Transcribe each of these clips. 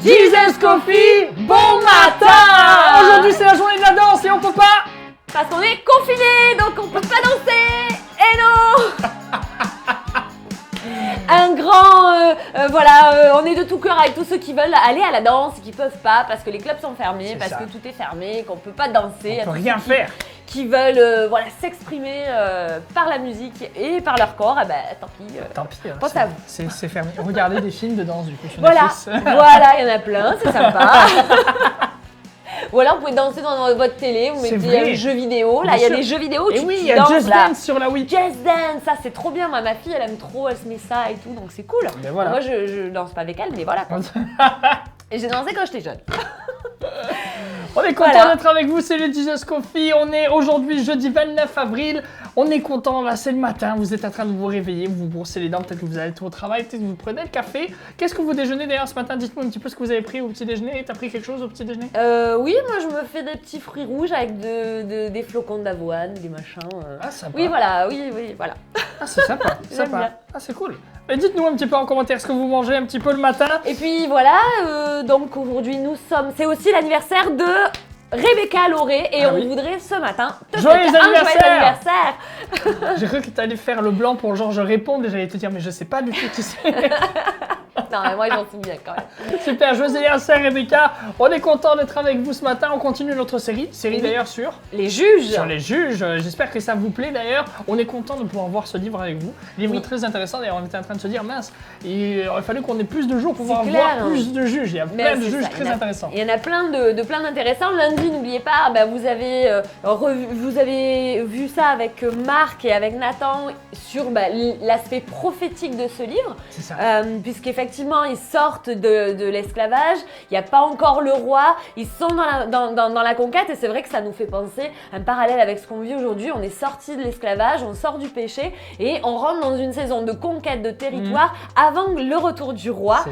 Jesus Coffee, bon matin! Aujourd'hui c'est la journée de la danse et on peut pas... Parce qu'on est confinés, donc on peut pas danser. Et non. Un grand, on est de tout cœur avec tous ceux qui veulent aller à la danse et qui peuvent pas parce que les clubs sont fermés, parce que tout est fermé, qu'on peut pas danser. On peut rien faire. Qui veulent s'exprimer par la musique et par leur corps, tant pis. Tant pis, pense à vous. C'est fermé. Regardez des films de danse du coup sur Voilà, Netflix. voilà, il y en a plein, c'est sympa. Ou alors vous pouvez danser dans votre télé, vous mettez un jeu vidéo, là il y a des jeux vidéo où et tu oui, il y a danses, Just là. Dance sur la Wii. Just Dance, ça c'est trop bien, moi ma fille elle aime trop, elle se met ça et tout, donc c'est cool. Mais voilà. Moi je danse pas avec elle, mais voilà quoi. Et j'ai dansé quand j'étais jeune. On est content d'être avec vous, c'est le Jesus Coffee. On est aujourd'hui jeudi 29 avril. On est content, là c'est le matin, vous êtes en train de vous réveiller, vous vous brossez les dents, peut-être que vous allez au travail, peut-être que vous prenez le café. Qu'est-ce que vous déjeunez d'ailleurs ce matin? Dites-moi un petit peu ce que vous avez pris au petit déjeuner. T'as pris quelque chose au petit déjeuner? Oui, moi je me fais des petits fruits rouges avec des flocons d'avoine, des machins. Ah sympa. Oui voilà. Ah c'est sympa, sympa. Ah c'est cool. Mais dites-nous un petit peu en commentaire ce que vous mangez un petit peu le matin. Et puis voilà, donc aujourd'hui c'est aussi l'anniversaire de Rebecca Lauré et on voudrait ce matin te joyeux anniversaire. Joyeux J'ai cru que tu allais faire le blanc pour genre je réponds et j'allais te dire mais je sais pas du tout qui c'est. Non mais moi j'en souviens quand même. Super, joyeux anniversaire Rebecca. On est content d'être avec vous ce matin. On continue notre série d'ailleurs sur les juges. Sur les juges. J'espère que ça vous plaît d'ailleurs. On est content de pouvoir voir ce livre avec vous. Livre très intéressant d'ailleurs. On était en train de se dire mince, il aurait fallu qu'on ait plus de jours pour pouvoir voir plus de juges. Il y a plein de juges très intéressants. Il y en a plein d'intéressants. Lundi, n'oubliez pas, vous avez vu ça avec Marc et avec Nathan sur l'aspect prophétique de ce livre. C'est ça. Puisqu'effectivement, ils sortent de l'esclavage, il n'y a pas encore le roi, ils sont dans la conquête et c'est vrai que ça nous fait penser un parallèle avec ce qu'on vit aujourd'hui. On est sorti de l'esclavage, on sort du péché et on rentre dans une saison de conquête de territoire avant le retour du roi,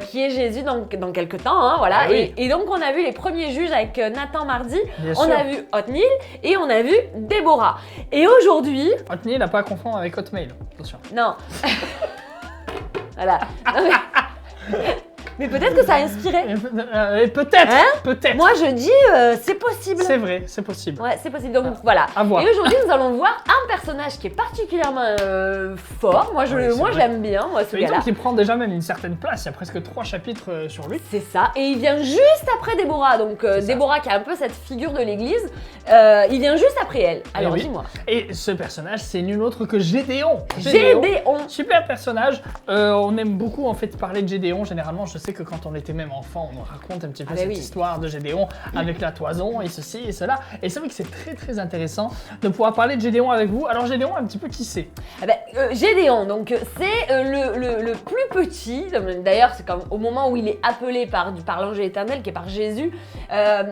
qui est Jésus dans quelques temps. Hein, voilà. Et donc on a vu les premiers juges avec Nathan mardi, on a vu Othniel et on a vu Déborah. Et aujourd'hui... Othniel n'a pas à confondre avec Hotmail, attention. Non. Voilà. Non, mais peut-être que ça a inspiré. Peut-être, hein peut-être. Moi je dis c'est possible. C'est vrai, c'est possible. Ouais, c'est possible. Donc voilà. À voir. Et aujourd'hui nous allons voir un personnage qui est particulièrement fort. Moi je l'aime bien, moi ce gars-là. Il prend déjà même une certaine place. Il y a presque 3 chapitres sur lui. C'est ça. Et il vient juste après Déborah. Donc Déborah qui a un peu cette figure de l'église, il vient juste après elle. Alors dis-moi. Et ce personnage c'est nul autre que Gédéon. Gédéon. Super personnage. On aime beaucoup en fait parler de Gédéon. Généralement je sais que quand on était même enfant, on nous raconte un petit peu cette histoire de Gédéon avec la toison et ceci et cela. Et c'est vrai que c'est très très intéressant de pouvoir parler de Gédéon avec vous. Alors Gédéon, un petit peu qui c'est? Gédéon, donc c'est le plus petit. D'ailleurs, c'est comme au moment où il est appelé par l'ange éternel, qui est par Jésus.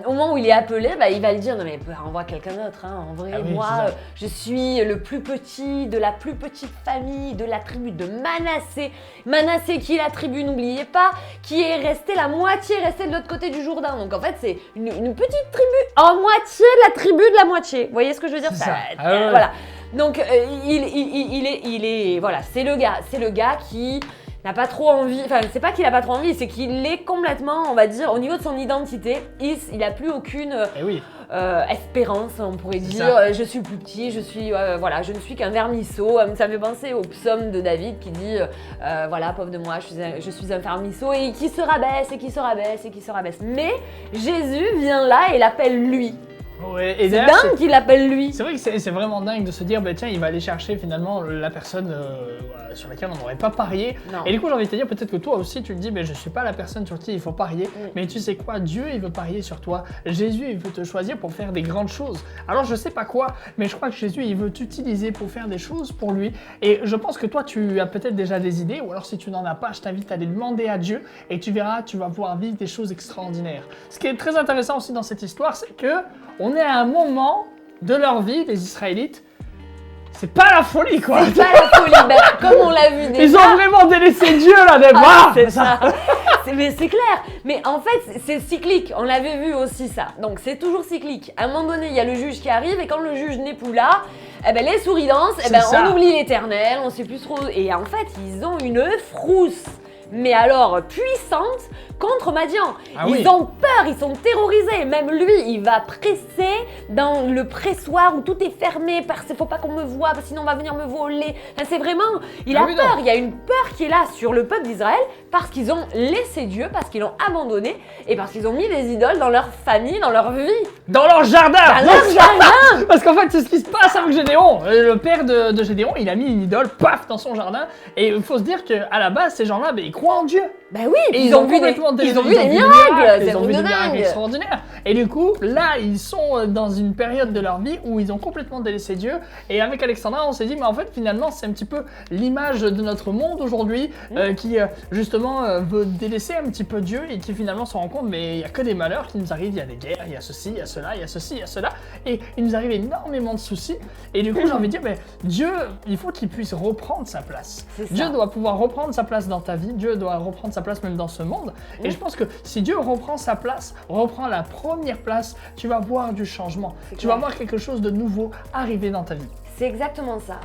Au moment où il est appelé, il va le dire non mais envoie quelqu'un d'autre. Hein. En vrai, moi, je suis le plus petit de la plus petite famille de la tribu de Manassé. Manassé qui est la tribu, n'oubliez pas, qui est restée la moitié restée de l'autre côté du Jourdain. Donc en fait, c'est une petite tribu en moitié de la tribu de la moitié. Vous voyez ce que je veux dire? Voilà. Donc il est voilà, c'est le gars qui n'a pas trop envie, enfin c'est pas qu'il a pas trop envie, c'est qu'il est complètement, on va dire, au niveau de son identité, il a plus aucune espérance, on pourrait dire. Je suis plus petit, je ne suis qu'un vermisseau. Ça me fait penser au psaume de David qui dit voilà, pauvre de moi, je suis un vermisseau et qui se rabaisse et qui se rabaisse et qui se rabaisse. Mais Jésus vient là et l'appelle lui. Ouais, et c'est dingue qu'il l'appelle lui. C'est vrai que c'est vraiment dingue de se dire tiens, il va aller chercher finalement la personne sur laquelle on n'aurait pas parié. Non. Et du coup j'ai envie de te dire peut-être que toi aussi tu te dis je suis pas la personne sur qui il faut parier, mais tu sais quoi, Dieu il veut parier sur toi. Jésus il veut te choisir pour faire des grandes choses. Alors je sais pas quoi, mais je crois que Jésus il veut t'utiliser pour faire des choses pour lui. Et je pense que toi tu as peut-être déjà des idées, ou alors si tu n'en as pas, je t'invite à les demander à Dieu et tu verras, tu vas pouvoir vivre des choses extraordinaires. Ce qui est très intéressant aussi dans cette histoire, c'est que on est à un moment de leur vie, les Israélites, c'est pas la folie quoi. C'est pas la folie, comme on l'a vu déjà. Ils ont vraiment délaissé Dieu là, Déborah. C'est ça. Mais c'est clair. Mais en fait, c'est cyclique. On l'avait vu aussi ça. Donc c'est toujours cyclique. À un moment donné, il y a le juge qui arrive et quand le juge n'est plus là, les souris dansent. On oublie l'Éternel, on sait plus trop. Et en fait, ils ont une frousse. mais alors puissante, contre Madian. Ils ont peur, ils sont terrorisés. Même lui, il va presser dans le pressoir où tout est fermé parce qu'il ne faut pas qu'on me voie, parce que sinon on va venir me voler. Enfin, c'est vraiment, il a peur. Il y a une peur qui est là sur le peuple d'Israël parce qu'ils ont laissé Dieu, parce qu'ils l'ont abandonné et parce qu'ils ont mis des idoles dans leur famille, dans leur vie. Dans leur jardin. Dans leur jardin. Parce qu'en fait, c'est ce qui se passe avec Gédéon. Le père de Gédéon, il a mis une idole, paf, dans son jardin. Et il faut se dire qu'à la base, ces gens-là, ils croient en Dieu. Ben oui, et ils ont vu des miracles, ils ont vu des miracles extraordinaires. Et du coup, là, ils sont dans une période de leur vie où ils ont complètement délaissé Dieu. Et avec Alexandra, on s'est dit, mais en fait, finalement, c'est un petit peu l'image de notre monde aujourd'hui qui, justement, veut délaisser un petit peu Dieu et qui finalement se rend compte, mais il n'y a que des malheurs qui nous arrivent, il y a des guerres, il y a ceci, il y a cela, il y a ceci, il y a cela. Et il nous arrive énormément de soucis. Et du coup, j'ai envie de dire, mais Dieu, il faut qu'il puisse reprendre sa place. Dieu doit pouvoir reprendre sa place dans ta vie, Dieu doit reprendre sa place même dans ce monde. Et je pense que si Dieu reprend sa place, reprend la première place, tu vas voir du changement. Tu vas voir quelque chose de nouveau arriver dans ta vie. C'est exactement ça.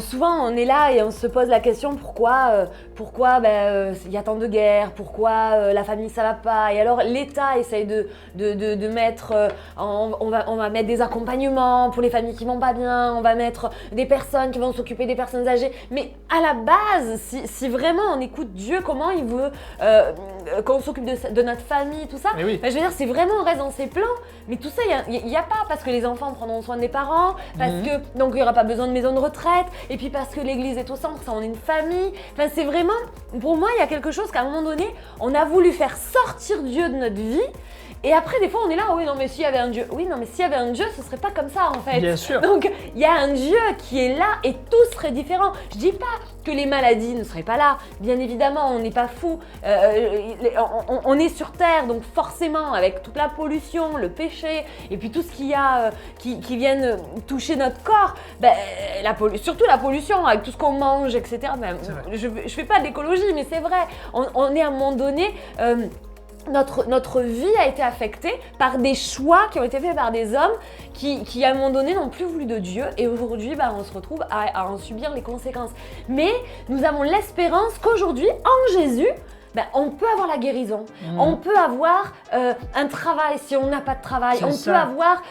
Souvent, on est là et on se pose la question pourquoi y a tant de guerres, pourquoi la famille ça va pas. Et alors l'État essaye de mettre, on va mettre des accompagnements pour les familles qui vont pas bien, on va mettre des personnes qui vont s'occuper des personnes âgées. Mais à la base, si vraiment on écoute Dieu, comment il veut qu'on s'occupe de notre famille, tout ça. Oui. Je veux dire, c'est vraiment on reste dans ses plans. Mais tout ça, il y a pas parce que les enfants prendront soin des parents, parce que donc il y aura pas besoin de maison de retraite, et puis parce que l'église est au centre, ça on est une famille. Enfin, c'est vraiment, pour moi, il y a quelque chose qu'à un moment donné, on a voulu faire sortir Dieu de notre vie. Et après, des fois, on est là, oui, non, mais s'il y avait un Dieu. Oui, non, mais s'il y avait un Dieu, ce serait pas comme ça, en fait. Bien sûr. Donc, il y a un Dieu qui est là et tout serait différent. Je dis pas que les maladies ne seraient pas là. Bien évidemment, on n'est pas fous. On est sur Terre, donc forcément, avec toute la pollution, le péché, et puis tout ce qu'il y a qui viennent toucher notre corps, surtout la pollution, avec tout ce qu'on mange, etc. Je fais pas d'écologie, mais c'est vrai. On est à un moment donné... Notre vie a été affectée par des choix qui ont été faits par des hommes qui à un moment donné n'ont plus voulu de Dieu et aujourd'hui on se retrouve à en subir les conséquences. Mais nous avons l'espérance qu'aujourd'hui, en Jésus, on peut avoir la guérison, on peut avoir un travail si on n'a pas de travail, peut avoir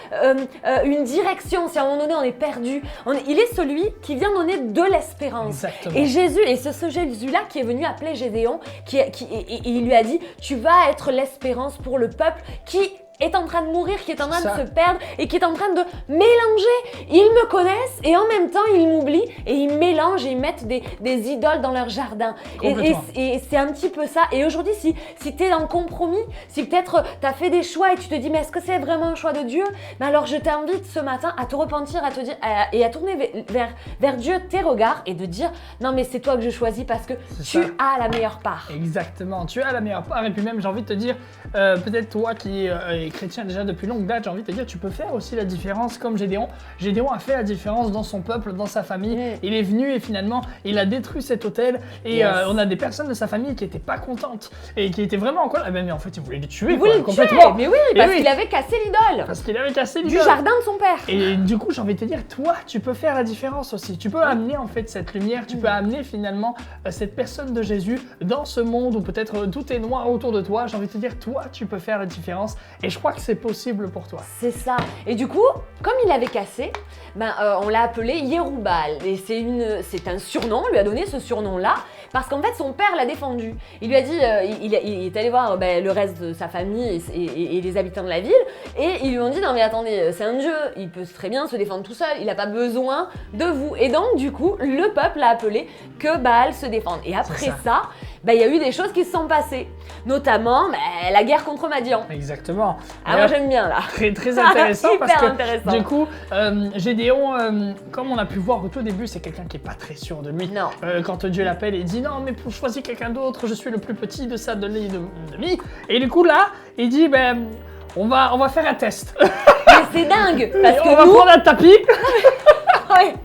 une direction si à un moment donné on est perdu. Il est celui qui vient donner de l'espérance. Exactement. Et Jésus, et c'est ce Jésus-là qui est venu appeler Gédéon, et il lui a dit « Tu vas être l'espérance pour le peuple qui est en train de mourir, qui est en train de se perdre et qui est en train de mélanger. Ils me connaissent et en même temps ils m'oublient et ils mélangent et ils mettent des idoles dans leur jardin. Et c'est un petit peu ça. Et aujourd'hui, si tu es dans le compromis, si peut-être tu as fait des choix et tu te dis mais est-ce que c'est vraiment un choix de Dieu? Alors je t'invite ce matin à te repentir, à te dire et à tourner vers Dieu tes regards et de dire non mais c'est toi que je choisis parce que tu as la meilleure part. Exactement, tu as la meilleure part et puis même j'ai envie de te dire peut-être toi qui est chrétien déjà depuis longue date, j'ai envie de te dire tu peux faire aussi la différence comme Gédéon. Gédéon a fait la différence dans son peuple, dans sa famille. Il est venu et finalement il a détruit cet autel et on a des personnes de sa famille qui n'étaient pas contentes et qui étaient vraiment en colère. Mais en fait il voulait le tuer complètement. Mais oui, parce qu'il avait cassé l'idole. Parce qu'il avait cassé l'idole. Du jardin de son père. Et du coup j'ai envie de te dire toi tu peux faire la différence aussi. Tu peux amener en fait cette lumière, tu peux amener finalement cette personne de Jésus dans ce monde où peut-être tout est noir autour de toi. J'ai envie de te dire toi tu peux faire la différence et je crois que c'est possible pour toi. C'est ça. Et du coup, comme il avait cassé, on l'a appelé Yéroubal. Et c'est un surnom, on lui a donné ce surnom-là, parce qu'en fait, son père l'a défendu. Il lui a dit, il est allé voir le reste de sa famille et les habitants de la ville, et ils lui ont dit, non mais attendez, c'est un dieu, il peut très bien se défendre tout seul, il n'a pas besoin de vous. Et donc, du coup, le peuple a appelé que Baal se défende. Et après ça, il y a eu des choses qui se sont passées, notamment la guerre contre Madian. Exactement. Ah, moi j'aime bien là. Très très intéressant parce que intéressant. Du coup, Gédéon, comme on a pu voir au tout début, c'est quelqu'un qui est pas très sûr de lui. Non. Quand Dieu l'appelle, il dit non mais pour choisir quelqu'un d'autre, je suis le plus petit de sa demi. Et du coup là, il dit on va faire un test. Mais c'est dingue parce que on va prendre un tapis. Ouais.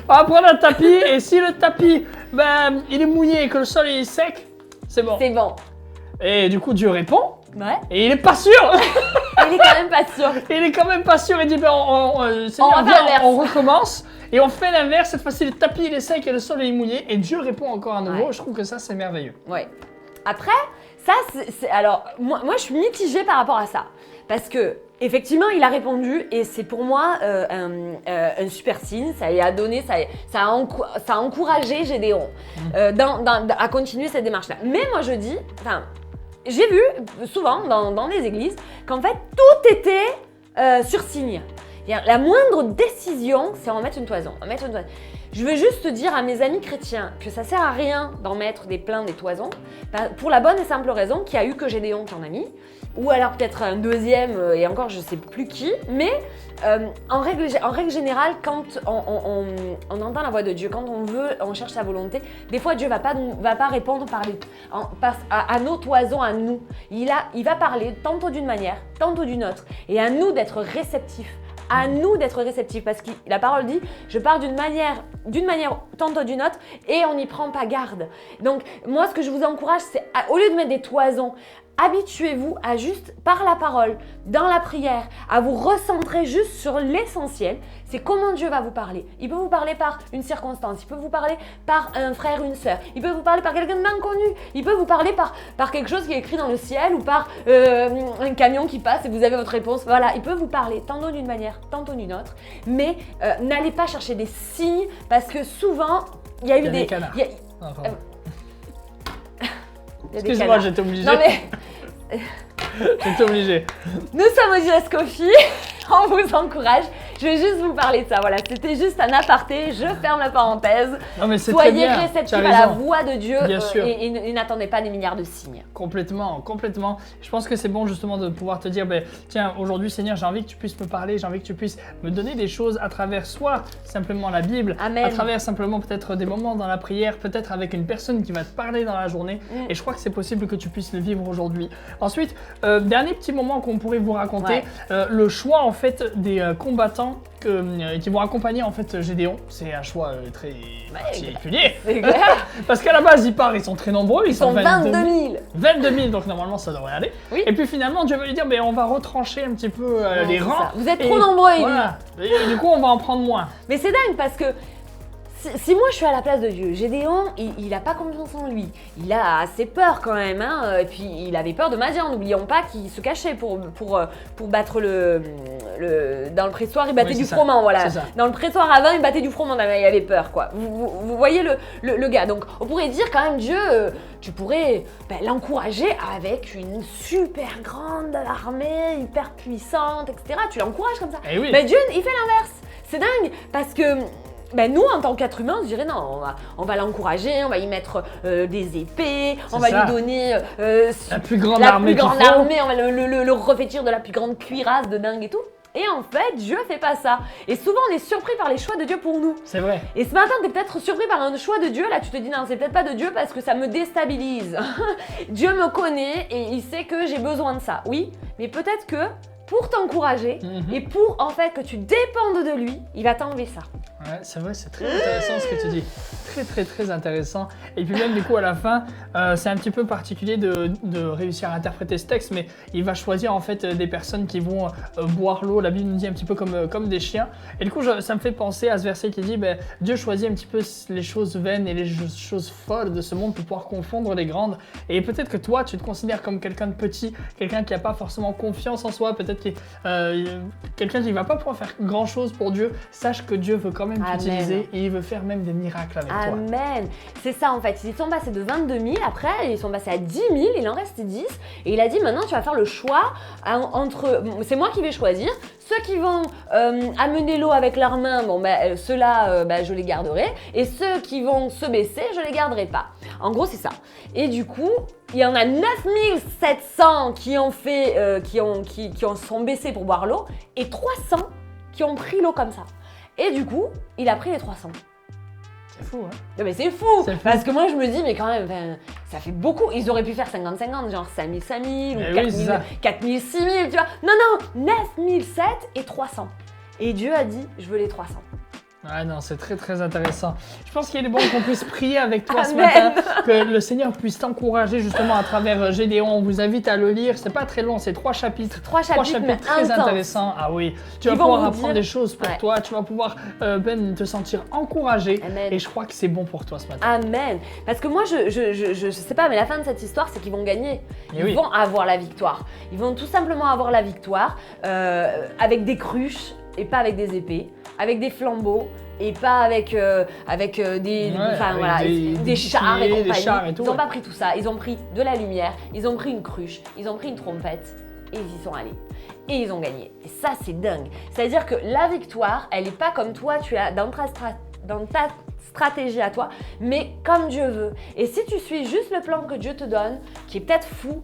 On va prendre un tapis et si le tapis il est mouillé et que le sol est sec, c'est bon. C'est bon. Et du coup Dieu répond. Ouais. Et il est pas sûr. il est quand même pas sûr. Il est quand même pas sûr. Il dit Seigneur, viens, on recommence. Et on fait l'inverse. Cette fois-ci, le tapis il est sec et le sol est mouillé. Et Dieu répond encore à nouveau. Je trouve que ça, c'est merveilleux. Ouais. Après, ça, alors, moi, je suis mitigée par rapport à ça. Parce que, effectivement, il a répondu et c'est pour moi un super signe. Ça lui a donné, ça a encouragé Gédéon à continuer cette démarche-là. Mais moi, je dis, j'ai vu souvent dans des églises qu'en fait, tout était sur signe. La moindre décision, c'est en mettre une toison. Je veux juste dire à mes amis chrétiens que ça sert à rien d'en mettre des pleins des toisons, pour la bonne et simple raison qu'il y a eu que Gédéon qui en a mis, ou alors peut-être un deuxième, et encore je sais plus qui, mais en règle générale, quand on entend la voix de Dieu, quand on cherche sa volonté, des fois Dieu va pas répondre à nos toisons, à nous. Il va parler tantôt d'une manière, tantôt d'une autre, et à nous d'être réceptifs. À nous d'être réceptifs, parce que la parole dit je pars d'une manière tantôt d'une autre et on n'y prend pas garde. Donc moi ce que je vous encourage c'est au lieu de mettre des toisons, habituez-vous à juste par la parole, dans la prière, à vous recentrer juste sur l'essentiel. C'est comment Dieu va vous parler. Il peut vous parler par une circonstance, il peut vous parler par un frère, une sœur, il peut vous parler par quelqu'un d'inconnu, il peut vous parler par quelque chose qui est écrit dans le ciel ou par un camion qui passe et vous avez votre réponse. Voilà, il peut vous parler tantôt d'une manière, tantôt d'une autre, mais n'allez pas chercher des signes parce que souvent, il y a eu des... Excuse-moi, j'étais obligée. Non mais... J'étais obligée. Nous sommes au Just Coffee, on vous encourage. Je vais juste vous parler de ça, voilà, c'était juste un aparté, je ferme la parenthèse. Non mais c'est Soyez très bien. réceptifs à la voix de Dieu et n'attendez pas des milliards de signes. Complètement. Je pense que c'est bon justement de pouvoir te dire, tiens, aujourd'hui Seigneur, j'ai envie que tu puisses me parler, j'ai envie que tu puisses me donner des choses à travers soit simplement la Bible, Amen. À travers simplement peut-être des moments dans la prière, peut-être avec une personne qui va te parler dans la journée. Et je crois que c'est possible que tu puisses le vivre aujourd'hui. Ensuite, dernier petit moment qu'on pourrait vous raconter, le choix en fait des combattants qui vont accompagner en fait Gédéon. C'est un choix très particulier. C'est clair. Parce qu'à la base, ils sont très nombreux. Ils sont 22 000. 22 000, donc normalement ça devrait aller. Oui. Et puis finalement, Dieu va lui dire, on va retrancher un petit peu les rangs. Vous êtes trop nombreux, voilà. Et du coup, on va en prendre moins. Mais c'est dingue parce que si moi je suis à la place de Dieu, Gédéon, il n'a pas confiance en lui. Il a assez peur quand même. Et puis il avait peur de Madian. N'oublions pas qu'il se cachait pour battre dans le pressoir, il battait du froment. Voilà. Dans le pressoir avant, il battait du froment. Il avait peur, quoi. Vous voyez le gars. Donc on pourrait dire quand même, Dieu, tu pourrais l'encourager avec une super grande armée, hyper puissante, etc. Tu l'encourages comme ça. Oui. Mais Dieu, il fait l'inverse. C'est dingue parce que nous, en tant qu'être humain, on se dirait non, on va l'encourager, on va y mettre des épées, on va lui donner la plus grande armée, on va le revêtir de la plus grande cuirasse de dingue et tout. Et en fait, Dieu fait pas ça. Et souvent, on est surpris par les choix de Dieu pour nous. C'est vrai. Et ce matin, tu es peut-être surpris par un choix de Dieu. Là, tu te dis non, c'est peut-être pas de Dieu parce que ça me déstabilise. Dieu me connaît et il sait que j'ai besoin de ça. Oui, mais peut-être que pour t'encourager et pour en fait que tu dépendes de lui, il va t'enlever ça. Ouais, c'est vrai, c'est très intéressant ce que tu dis. Très intéressant. Et puis même du coup à la fin, c'est un petit peu particulier de réussir à interpréter ce texte, mais il va choisir en fait des personnes qui vont boire l'eau. La Bible nous dit un petit peu comme des chiens. Et du coup, ça me fait penser à ce verset qui dit Dieu choisit un petit peu les choses vaines et les choses folles de ce monde pour pouvoir confondre les grandes. Et peut-être que toi, tu te considères comme quelqu'un de petit, quelqu'un qui n'a pas forcément confiance en soi, peut-être quelqu'un qui ne va pas pouvoir faire grand chose pour Dieu. Sache que Dieu veut quand même t'utiliser et il veut faire même des miracles avec toi. Amen. C'est ça en fait. Ils sont passés de 22 000, après ils sont passés à 10 000, il en reste 10. Et il a dit maintenant tu vas faire le choix entre, c'est moi qui vais choisir, ceux qui vont amener l'eau avec leurs mains, ceux-là je les garderai. Et ceux qui vont se baisser, je les garderai pas. En gros c'est ça. Et du coup, il y en a 9700 qui sont baissés pour boire l'eau et 300 qui ont pris l'eau comme ça. Et du coup, il a pris les 300. C'est fou, hein? Non mais c'est fou, parce que moi je me dis, mais quand même, ça fait beaucoup. Ils auraient pu faire 50-50, genre 5000 5000 ou 4000 6000, tu vois. Non, 9007 et 300. Et Dieu a dit, je veux les 300. Ah non, c'est très très intéressant. Je pense qu'il est bon qu'on puisse prier avec toi ce matin, que le Seigneur puisse t'encourager justement à travers Gédéon. On vous invite à le lire, c'est pas très long, c'est 3 chapitres. 3 chapitres très intéressants. Ah oui, tu vas pouvoir apprendre des choses pour toi, tu vas pouvoir Ben te sentir encouragé. Amen. Et je crois que c'est bon pour toi ce matin. Amen. Parce que moi, je sais pas, mais la fin de cette histoire, c'est qu'ils vont gagner. Ils vont avoir la victoire. Ils vont tout simplement avoir la victoire avec des cruches et pas avec des épées, avec des flambeaux et pas avec des chars et compagnie. Ils n'ont pas pris tout ça. Ils ont pris de la lumière, ils ont pris une cruche, ils ont pris une trompette et ils y sont allés. Et ils ont gagné. Et ça, c'est dingue. C'est-à-dire que la victoire, elle n'est pas comme toi, tu as dans ta stratégie à toi, mais comme Dieu veut. Et si tu suis juste le plan que Dieu te donne, qui est peut-être fou,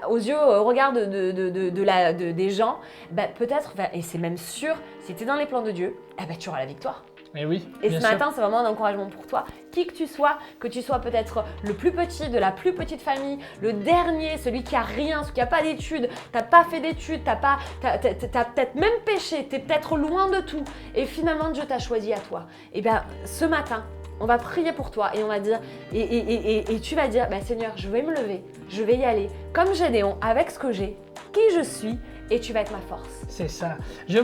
aux yeux, au regard des gens, ben peut-être, et c'est même sûr, si tu es dans les plans de Dieu, tu auras la victoire. Mais oui, et ce matin, c'est vraiment un encouragement pour toi. Qui que tu sois peut-être le plus petit de la plus petite famille, le dernier, celui qui a rien, celui qui n'a pas d'études, t'as pas fait d'études, t'as peut-être même péché, t'es peut-être loin de tout. Et finalement, Dieu t'a choisi à toi. Et bien, ce matin, on va prier pour toi et on va dire, et tu vas dire, Seigneur, je vais me lever, je vais y aller, comme Gédéon, avec ce que j'ai, qui je suis, et tu vas être ma force. C'est ça.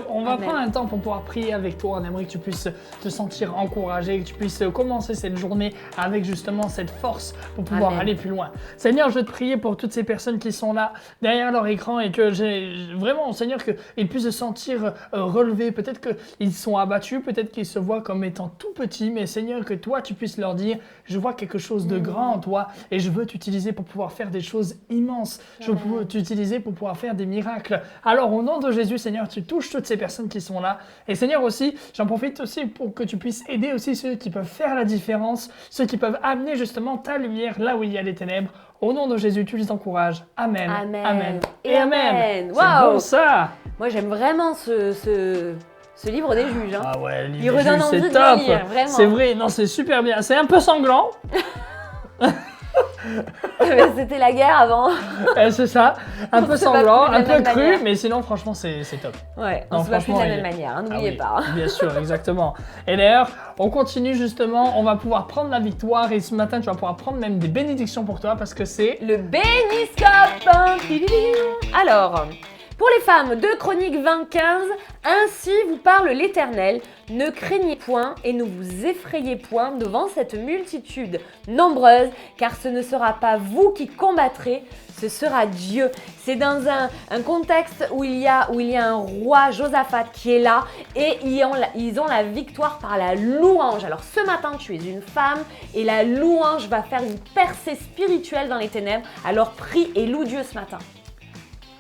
On va prendre un temps pour pouvoir prier avec toi. On aimerait que tu puisses te sentir encouragé, que tu puisses commencer cette journée avec justement cette force pour pouvoir aller plus loin. Seigneur, je veux te prier pour toutes ces personnes qui sont là derrière leur écran et que vraiment, Seigneur, qu'ils puissent se sentir relevés. Peut-être qu'ils sont abattus, peut-être qu'ils se voient comme étant tout petits, mais Seigneur, que toi, tu puisses leur dire, je vois quelque chose de grand en toi et je veux t'utiliser pour pouvoir faire des choses immenses. Je veux t'utiliser pour pouvoir faire des miracles. Alors, au nom de Jésus, Seigneur, tu touches toutes ces personnes qui sont là. Et Seigneur aussi, j'en profite aussi pour que tu puisses aider aussi ceux qui peuvent faire la différence, ceux qui peuvent amener justement ta lumière là où il y a les ténèbres. Au nom de Jésus, tu les encourages. Amen. Amen. Et Amen. Wow. C'est bon ça. Moi, j'aime vraiment ce livre des juges. Hein. Ah ouais, le il livre des redonne juges, envie c'est de top. le lire, vraiment. C'est vrai, non, c'est super bien. C'est un peu sanglant. C'était la guerre avant. C'est ça, un peu sanglant, un peu cru, mais sinon franchement c'est top. Ouais, on se bat plus de la même manière, n'oubliez pas. Bien sûr, exactement. Et d'ailleurs, on continue justement, on va pouvoir prendre la victoire et ce matin tu vas pouvoir prendre même des bénédictions pour toi parce que c'est... le béniscope. Alors... pour les femmes, 2 Chroniques 20-15, ainsi vous parle l'Éternel, ne craignez point et ne vous effrayez point devant cette multitude nombreuse, car ce ne sera pas vous qui combattrez, ce sera Dieu. C'est dans un contexte où il y a un roi, Josaphat, qui est là et ils ont la victoire par la louange. Alors ce matin, tu es une femme et la louange va faire une percée spirituelle dans les ténèbres, alors prie et loue Dieu ce matin.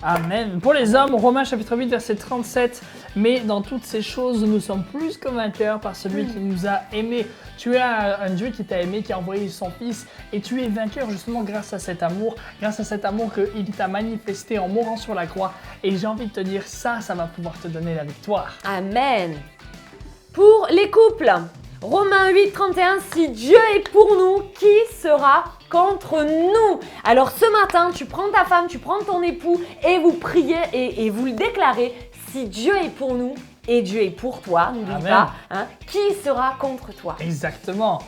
Amen. Pour les hommes, Romains chapitre 8 verset 37, mais dans toutes ces choses, nous sommes plus que vainqueurs par celui qui nous a aimés. Tu es un Dieu qui t'a aimé, qui a envoyé son Fils et tu es vainqueur justement grâce à cet amour qu'il t'a manifesté en mourant sur la croix. Et j'ai envie de te dire, ça va pouvoir te donner la victoire. Amen. Pour les couples, Romains 8, 31, si Dieu est pour nous, qui sera contre nous? Alors ce matin, tu prends ta femme, tu prends ton époux et vous priez et vous le déclarez, si Dieu est pour nous et Dieu est pour toi, n'oublie pas, hein, qui sera contre toi? Exactement.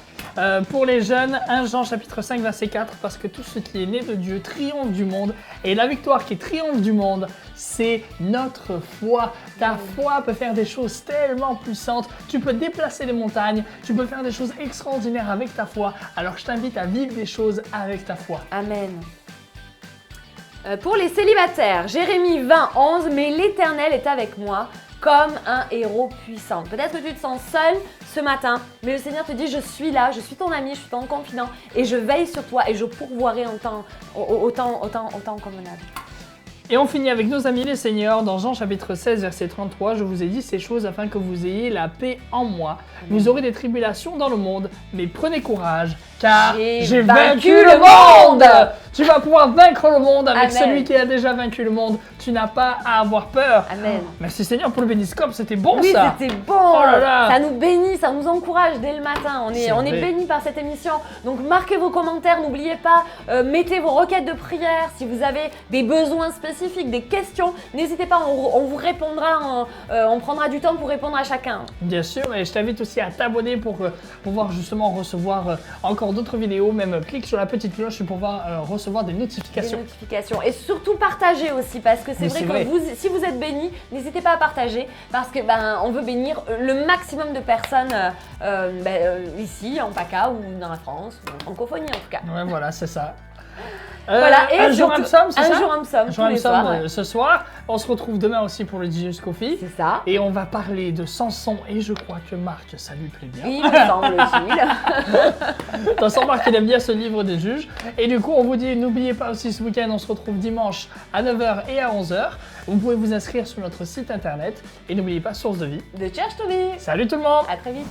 Pour les jeunes, 1 Jean chapitre 5 verset 4, parce que tout ce qui est né de Dieu triomphe du monde et la victoire qui triomphe du monde, c'est notre foi. Ta foi peut faire des choses tellement puissantes, tu peux déplacer les montagnes, tu peux faire des choses extraordinaires avec ta foi, alors je t'invite à vivre des choses avec ta foi. Amen. Pour les célibataires, Jérémie 20, 11, mais l'Éternel est avec moi comme un héros puissant. Peut-être que tu te sens seul ce matin, mais le Seigneur te dit, je suis là, je suis ton ami, je suis ton confident et je veille sur toi et je pourvoirai autant convenable. Et on finit avec nos amis les seigneurs dans Jean chapitre 16 verset 33. Je vous ai dit ces choses afin que vous ayez la paix en moi. Vous aurez des tribulations dans le monde, mais prenez courage, car j'ai vaincu le monde. Tu vas pouvoir vaincre le monde avec Amen. celui qui a déjà vaincu le monde. Tu n'as pas à avoir peur. Amen. Merci Seigneur pour le béniscope, c'était bon Oui, ça. c'était bon. Oh là là. Ça nous bénit, ça nous encourage dès le matin. On C'est est vrai. bénis par cette émission. Donc marquez vos commentaires, n'oubliez pas, mettez vos requêtes de prière. Si vous avez des besoins spécifiques, des questions, n'hésitez pas, on vous répondra, on prendra du temps pour répondre à chacun. Bien sûr, et je t'invite aussi à t'abonner pour pouvoir justement recevoir encore d'autres vidéos. Même clique sur la petite cloche pour pouvoir recevoir des Des notifications. notifications. Et surtout partagez aussi, parce que c'est Oui, vrai c'est que vrai. si vous êtes bénis, n'hésitez pas à partager, parce que on veut bénir le maximum de personnes ici, en PACA, ou dans la France, ou en francophonie en tout cas. Ouais, voilà, c'est ça. Voilà, et un jour surtout- un psaume, c'est ça? Un jour un psaume, Un tous jour un les psaume soirs. Ouais. ce soir. On se retrouve demain aussi pour le Jesus Coffee. C'est ça. Et on va parler de Samson et je crois que Marc, ça lui plaît bien. Il me semble-t-il. Dans son Marc, il aime bien ce livre des juges. Et du coup, on vous dit, n'oubliez pas aussi ce week-end, on se retrouve dimanche à 9h et à 11h. Vous pouvez vous inscrire sur notre site internet. Et n'oubliez pas, Source de Vie. De Church to Be. Salut tout le monde! À très vite.